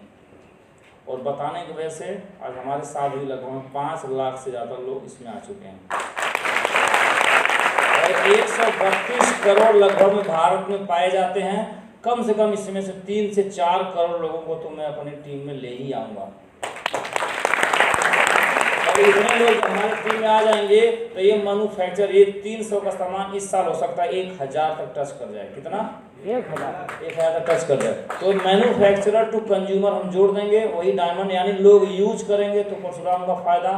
और बताने की वजह से आज हमारे साथ भी लगभग 5 लाख से ज़्यादा लोग इसमें आ चुके हैं, और 132 करोड़ लगभग में भारत में पाए जाते हैं। कम से कम इसमें से 3 से 4 करोड़ लोगों को तो मैं अपनी टीम में ले ही आऊँगा। और इतने लोग हमारी टीम में आ जाएंगे तो ये मैन्युफैक्चर, ये 300 का सामान इस साल हो सकता है 1000 तक टच कर जाए। कितना? 1000 तक टच कर जाए। तो मैन्युफैक्चरर टू कंज्यूमर हम जोड़ देंगे, वही डायमंड, यानी लोग यूज करेंगे तो परशुराम का फायदा,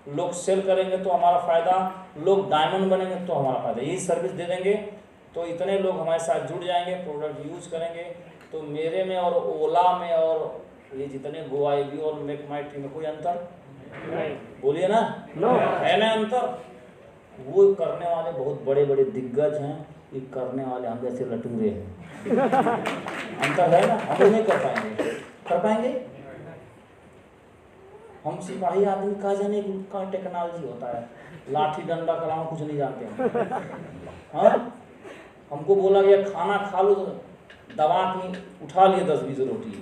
लोग सेल करेंगे तो हमारा फायदा, लोग डायमंड बनेंगे तो हमारा फायदा। यही सर्विस दे देंगे तो इतने लोग हमारे साथ जुड़ जाएंगे, प्रोडक्ट यूज करेंगे। तो मेरे में और ओला में और ये जितने गोआईबी और मेक माई टी में कोई अंतर नहीं, बोलिए ना, है ना अंतर? वो करने वाले बहुत बड़े बड़े दिग्गज हैं, ये करने वाले हम जैसे लटूरे हैं। अंतर है ना, हम नहीं कर पाएंगे। कर पाएंगे? हम सिपाही आदमी का जाने का टेक्नोलॉजी होता है, लाठी डंडा कलाम कुछ नहीं जानते हैं। हाँ, हमको बोला गया खाना खा लो, तो दबा के उठा लिए 10-20 रोटी।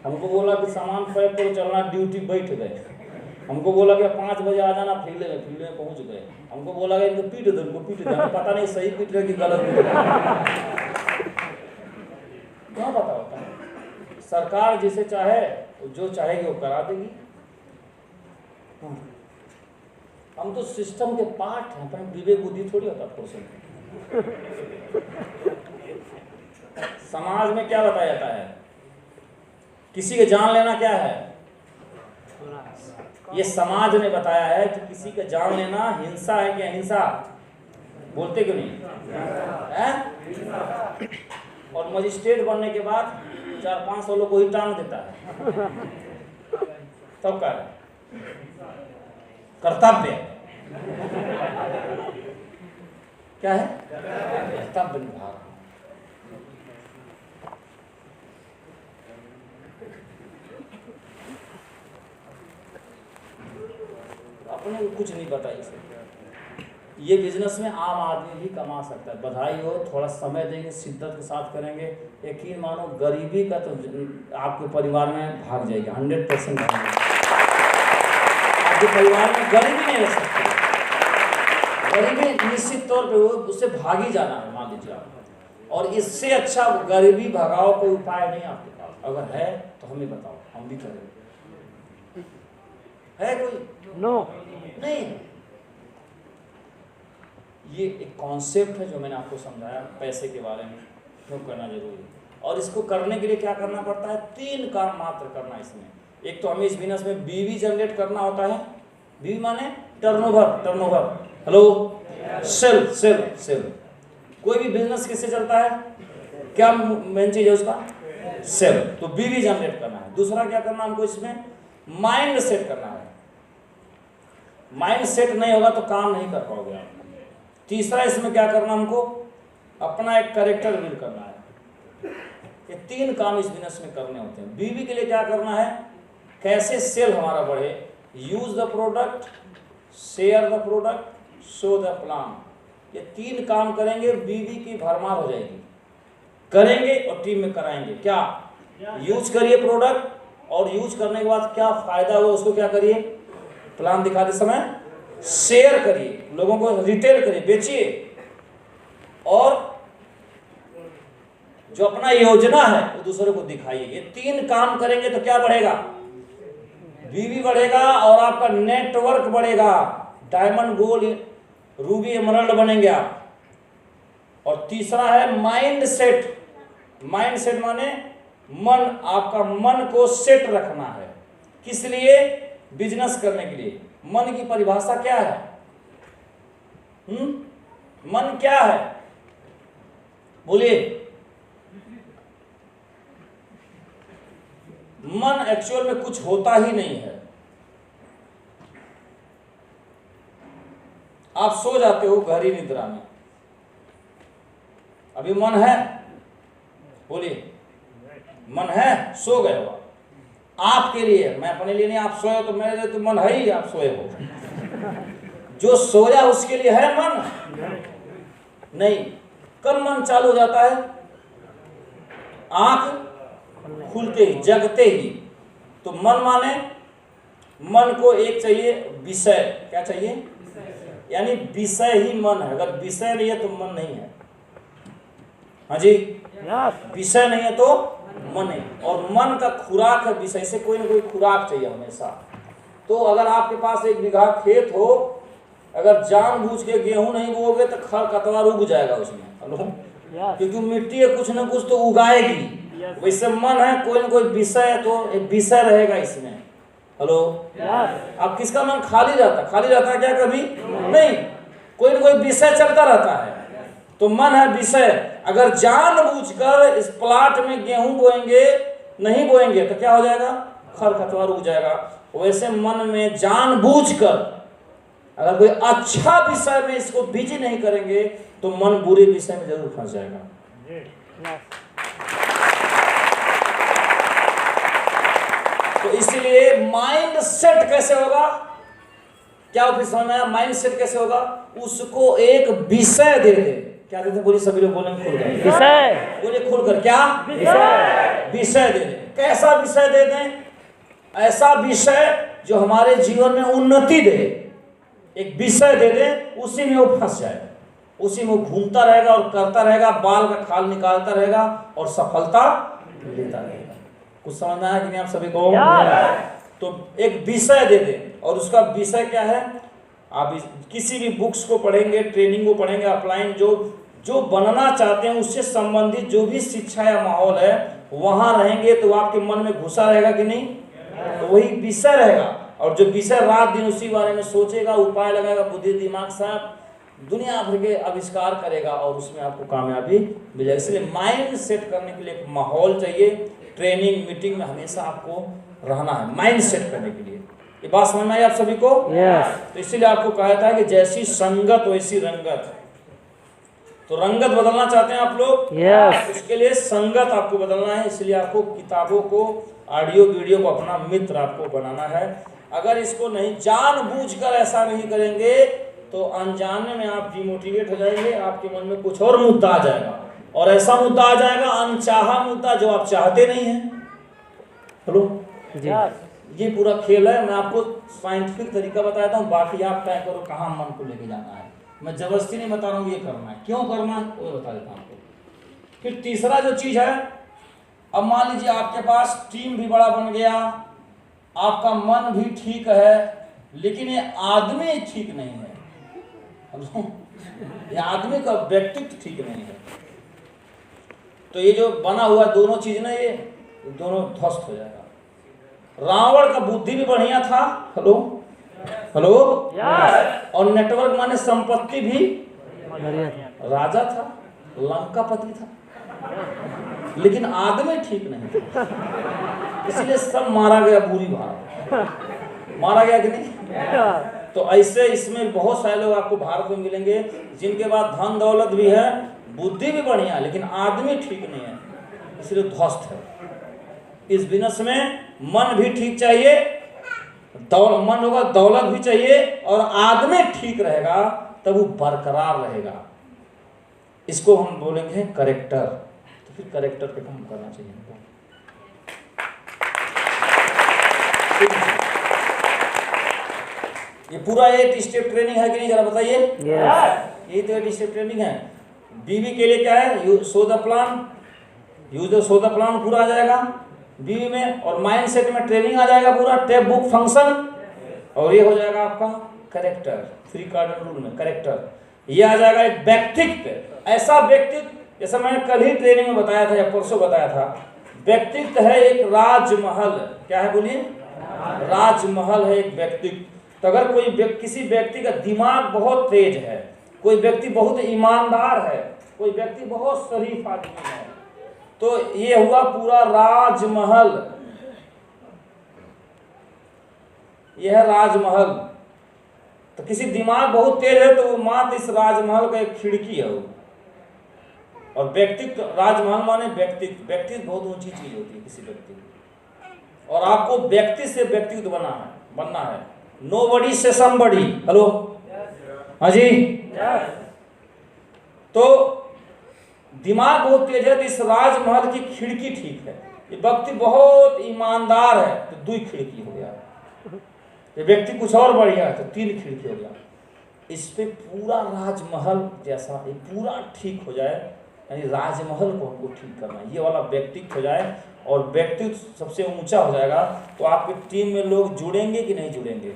हमको बोला कि सामान पैक करो, चलना ड्यूटी, बैठ गए। हमको बोला गया 5 बजे आ जाना फील्ड में पहुंच गए। हमको बोला गया इनको पीट दो, इनको पीट दो, पता नहीं सही पीट रहे कि गलत पीट रहे, क्या पता होता है। सरकार जिसे चाहे जो चाहेगी वो करा देगी। हम तो सिस्टम के पार्ट हैं, पर विवेक बुद्धि थोड़ी होता है। समाज में क्या बताया जाता है? किसी के जान लेना क्या है? ये समाज ने बताया है कि किसी का जान लेना हिंसा है कि अहिंसा? बोलते क्यों नहीं है? और मजिस्ट्रेट बनने के बाद 400-500 लोग को ही टांग देता है। तब क्या है? कर्तव्य क्या है? कर्तव्य निभा रहा हूं। अपने को कुछ नहीं पता इसे। ये बिजनेस में आम आदमी भी कमा सकता है। बधाई हो, थोड़ा समय देंगे, शिद्दत के साथ करेंगे, यकीन मानो गरीबी का तो आपके परिवार में भाग जाएगी। 100% आपके परिवार में गरीबी नहीं रह सकती। गरीबी निश्चित तौर पे उससे भाग ही जाना है, मान लीजिए आप। और इससे अच्छा गरीबी भगाओ कोई उपाय नहीं आपके पास। अगर है तो हमें बताओ, हम भी करेंगे। है कोई? नो नहीं। ये एक कॉन्सेप्ट है जो मैंने आपको समझाया पैसे के बारे में, क्यों करना जरूरी है। और इसको करने के लिए क्या करना पड़ता है? 3 काम मात्र करना है इसमें। एक तो हमें इस बिजनेस में बीवी जनरेट करना होता है। बीवी माने टर्नओवर। Hello, cell. कोई भी बिजनेस किससे चलता है? क्या मेन चीज है उसका? सेल। तो बीवी जनरेट करना है। दूसरा क्या करना हमको इसमें? माइंड सेट करना है। माइंड सेट नहीं होगा तो काम नहीं कर पाओगे आप। तीसरा इसमें क्या करना हमको? अपना एक कैरेक्टर बिल्ड करना है। ये 3 काम इस बिजनेस में करने होते हैं। बीवी के लिए क्या करना है? कैसे सेल हमारा बढ़े, use the product, share the product, show the plan. ये 3 काम करेंगे, बीवी की भरमार हो जाएगी। करेंगे और टीम में कराएंगे। क्या? यूज करिए प्रोडक्ट, और यूज करने के बाद क्या फायदा हुआ उसको क्या करिए? प्लान दिखाते समय शेयर करिए, लोगों को रिटेल करिए, बेचिए। और जो अपना योजना है वो दूसरे को दिखाइए। ये 3 काम करेंगे तो क्या बढ़ेगा? बीवी बढ़ेगा और आपका नेटवर्क बढ़ेगा। डायमंड, गोल्ड, रूबी, एमराल्ड बनेंगे आप। और तीसरा है माइंड सेट। माइंड सेट माने मन, आपका मन को सेट रखना है। किस लिए? बिजनेस करने के लिए। मन की परिभाषा क्या है? मन क्या है? बोलिए। मन एक्चुअल में कुछ होता ही नहीं है। आप सो जाते हो गहरी निद्रा में, अभी मन है? बोलिए, मन है? सो गए हो आपके लिए, मैं अपने लिए नहीं। आप सोए हो तो मेरे लिए तो मन है ही, आप सोए हो। जो सोया उसके लिए है मन? नहीं। कब मन चालू हो जाता है? आंख खुलते ही, जगते ही। तो मन माने, मन को एक चाहिए विषय। क्या चाहिए? यानी विषय ही मन है। अगर विषय नहीं है तो मन नहीं है। हाँ जी, विषय नहीं है तो मन है। और मन का खुराक है विषय से। कोई ना कोई खुराक चाहिए हमेशा। तो अगर आपके पास 1 बीघा खेत हो, अगर जानबूझ के गेहूं नहीं बोओगे तो खरपतवार उग जाएगा उसमें। हेलो, क्योंकि मिट्टी है, कुछ ना कुछ तो उगाएगी। वैसे मन है, कोई ना कोई विषय है तो एक विषय रहेगा इसमें। हेलो, अब किसका मन खाली रहता है? खाली रहता है क्या कभी? नहीं, कोई ना कोई विषय चलता रहता है। तो मन है विषय। अगर जानबूझकर इस प्लाट में गेहूं बोएंगे, नहीं बोएंगे तो क्या हो जाएगा? खरपतवार उग जाएगा। वैसे मन में जानबूझकर अगर कोई अच्छा विषय में इसको बिजी नहीं करेंगे तो मन बुरे विषय में जरूर फंस जाएगा। तो इसलिए माइंड सेट कैसे होगा? क्या ऑफिस समझ में आया? माइंड सेट कैसे होगा? उसको एक विषय दे दे। क्या देते? बोलिए, सभी लोग बोलेंगे खुलकर। विषय बोलिए खुलकर। क्या विषय दे दे? कैसा विषय दे दें? ऐसा विषय जो हमारे जीवन में उन्नति दे। एक विषय दे दे, उसी में वो फंस जाए, उसी में वो घूमता रहेगा और करता रहेगा, बाल का खाल निकालता रहेगा और सफलता लेता रहेगा। कुछ समझ आया कि नहीं आप सभी को? तो एक विषय दे दे। और उसका विषय क्या है? आप किसी भी बुक्स को पढ़ेंगे, ट्रेनिंग को पढ़ेंगे, अपलाइन जो जो बनना चाहते हैं उससे संबंधित जो भी शिक्षा या माहौल है वहां रहेंगे तो आपके मन में घुसा रहेगा कि नहीं, तो वही विषय रहेगा। और जो विषय रात दिन उसी बारे में सोचेगा, उपाय लगाएगा, बुद्धि दिमाग साथ दुनिया भर के आविष्कार करेगा और उसमें आपको कामयाबी मिलेगी। इसलिए माइंड सेट करने के लिए एक माहौल चाहिए। ट्रेनिंग मीटिंग में हमेशा आपको रहना है माइंड सेट करने के लिए। ये बात समझ में आई आप सभी को? तो इसीलिए आपको कहा था कि जैसी संगत वैसी रंगत। तो रंगत बदलना चाहते हैं आप लोग? उसके लिए संगत आपको बदलना है। इसलिए आपको किताबों को, ऑडियो वीडियो को अपना मित्र आपको बनाना है। अगर इसको नहीं जानबूझकर ऐसा नहीं करेंगे तो अनजाने में आप डिमोटिवेट हो जाएंगे, आपके मन में कुछ और मुद्दा आ जाएगा, और ऐसा मुद्दा आ जाएगा अनचाहा मुद्दा जो आप चाहते नहीं हैं। हेलो जी, ये पूरा खेल है। मैं आपको साइंटिफिक तरीका बताता हूँ, बाकी आप तय करो कहाँ मन को लेके जाना है। मैं जबरदस्ती नहीं बता रहा हूँ ये करना है, क्यों करना है वो बता देता हूँ आपको। फिर तीसरा जो चीज है, अब मान लीजिए आपके पास टीम भी बड़ा बन गया, आपका मन भी ठीक है, लेकिन ये आदमी ठीक नहीं है। ये आदमी का व्यक्तित्व ठीक नहीं है, तो ये जो बना हुआ दोनों चीज ना, ये दोनों ध्वस्त हो जाएगा। रावण का बुद्धि भी बढ़िया था, हेलो हेलो, और नेटवर्क माने संपत्ति भी, राजा था, लंकापति था, लेकिन आदमी ठीक नहीं था, इसलिए सब मारा गया, बुरी भार मारा गया कि नहीं। तो ऐसे इसमें बहुत सारे लोग आपको भारत में मिलेंगे जिनके पास धन दौलत भी है, बुद्धि भी बढ़िया, लेकिन आदमी ठीक नहीं है, इसलिए ध्वस्त है। इस बिजनेस में मन भी ठीक चाहिए, मन होगा, दौलत भी चाहिए, और आदमी ठीक रहेगा तब वो बरकरार रहेगा। इसको हम बोलेंगे करेक्टर। तो फिर करेक्टर पे काम करना चाहिए हमको। ये पूरा 8 स्टेप ट्रेनिंग है कि नहीं, जरा बताइए। ये तो 8 स्टेप ट्रेनिंग है। बीवी के लिए क्या है, you so the plan, use the so the plan पूरा आ जाएगा बीवी में, और माइंड सेट में ट्रेनिंग आ जाएगा पूरा, टेप बुक फंक्शन, और ये हो जाएगा आपका करेक्टर। 3 कार्डिनल रूल में करेक्टर ये आ जाएगा। एक व्यक्तित्व, ऐसा व्यक्तित्व जैसा मैंने कल ही ट्रेनिंग में बताया था या परसों बताया था, व्यक्तित्व है एक राजमहल। क्या है बोलिए? राजमहल है एक व्यक्तित्व। तो अगर कोई किसी व्यक्ति का दिमाग बहुत तेज है, कोई व्यक्ति बहुत ईमानदार है, कोई व्यक्ति बहुत शरीफ आदमी है, तो ये हुआ पूरा राजमहल। यह है राजमहल। तो किसी दिमाग बहुत तेज है तो वो मात्र इस राजमहल का एक खिड़की है वो। और व्यक्तित्व, राजमहल माने व्यक्तित्व, व्यक्तित्व बहुत ऊंची चीज होती है किसी व्यक्ति की, और आपको व्यक्ति से व्यक्तित्व बनना है। नोबडी से समबडी। हेलो, हाँ जी। तो दिमाग बहुत तेज है तो इस राजमहल की खिड़की ठीक है। ये व्यक्ति बहुत ईमानदार है तो 2 खिड़की हो गया, ये व्यक्ति कुछ और बढ़िया है तो 3 खिड़की हो गया। इस पे पूरा राजमहल जैसा ये पूरा ठीक हो जाए, यानी राजमहल को हमको ठीक करना है, ये वाला व्यक्तित्व हो जाए, और व्यक्तित्व सबसे ऊंचा हो जाएगा तो आपकी टीम में लोग जुड़ेंगे कि नहीं जुड़ेंगे?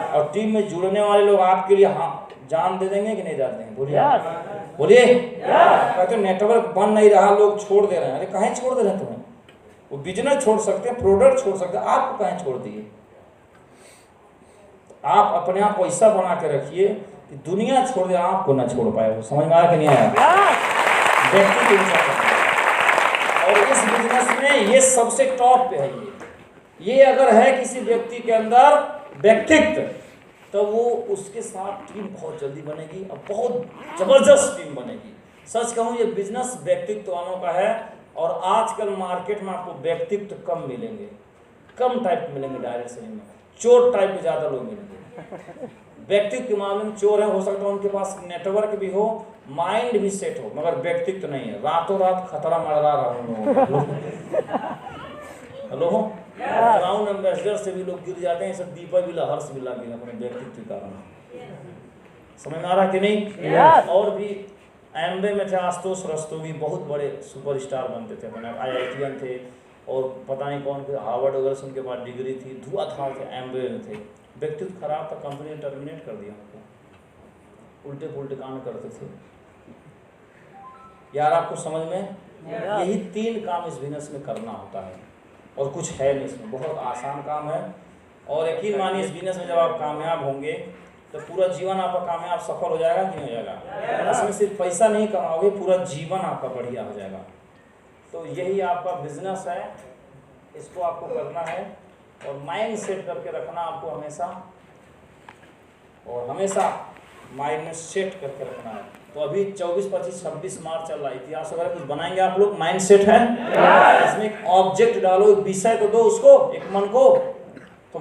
और टीम में जुड़ने वाले लोग आपके लिए हाँ जान दे देंगे कि नहीं जान देंगे? बोलिए बोलिए। कहते नेटवर्क बन नहीं रहा, लोग छोड़ दे रहे हैं। अरे कहीं छोड़ दे रहे हैं तुम्हें? वो बिजनेस छोड़ सकते हैं, प्रोडक्ट छोड़ सकते हैं, आपको कहीं छोड़ दिए? आप अपने आप पैसा बना के रखिए कि दुनिया छोड़ दे, आपको ना छोड़ पाए। वो समझ में आया कि नहीं आया? व्यक्ति और इस बिजनेस में ये सबसे टॉप पे है। ये अगर है किसी व्यक्ति के अंदर व्यक्तित्व, तो वो उसके साथ टीम बहुत जल्दी बनेगी और बहुत जबरदस्त टीम बनेगी। सच कहूँ ये बिजनेस व्यक्तित्व वालों का है, और आजकल मार्केट में आपको व्यक्तित्व कम मिलेंगे, कम टाइप मिलेंगे, डायरेक्ट सेलिंग में चोर टाइप के ज़्यादा लोग मिलेंगे। व्यक्तित्व के मामले में चोर है, हो सकता है उनके पास नेटवर्क भी हो, माइंड भी सेट हो, मगर व्यक्तित्व नहीं है, रातों रात खतरा मंडरा रहा हूँ। हेलो, क्राउन एम्बेसडर से भी लोग गिर जाते हैं, सब दीपक भी हर्ष भी लगे अपने व्यक्तित्व के कारण। समझ में आ रहा कि नहीं? और भी एमबे में थे आशुतोष रस्तोगी, बहुत बड़े सुपरस्टार बनते थे, अपने IITian थे, और पता नहीं कौन के हार्वर्ड वगैरह से उनके पास डिग्री थी, धुआंधार थे, एमबे में थे। व्यक्तित्व खराब था, कंपनी ने टर्मिनेट कर दिया उनको, उल्टे पुल्टे काम करते थे। यार आपको समझ में? यही 3 काम इस बिजनेस में करना होता है और कुछ है नहीं इसमें, बहुत आसान काम है। और यकीन मानिए इस बिजनेस में जब आप कामयाब होंगे तो पूरा जीवन आपका कामयाब सफल हो जाएगा कि नहीं हो जाएगा? इसमें सिर्फ पैसा नहीं कमाओगे, पूरा जीवन आपका बढ़िया हो जाएगा। तो यही आपका बिजनेस है, इसको आपको करना है और माइंड सेट करके रखना आपको हमेशा, और हमेशा माइंड में सेट करके रखना है। तो अभी 24, 25, 26 मार्च चल रहा है, इतिहास वगैरह कुछ बनाएंगे आप लोग? माइंड सेट है, इसमें एक ऑब्जेक्ट डालो, एक विषय तो दो उसको, एक मन को। तो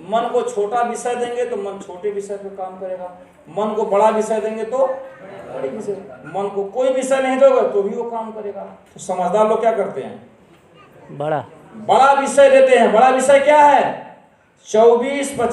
मन को छोटा विषय देंगे तो मन छोटे विषय पे काम करेगा, मन को बड़ा विषय देंगे तो बड़े विषय, मन को कोई विषय नहीं दोगे तो भी वो काम करेगा। तो समझदार लोग क्या करते हैं? बड़ा विषय देते हैं। बड़ा विषय क्या है? 24, 25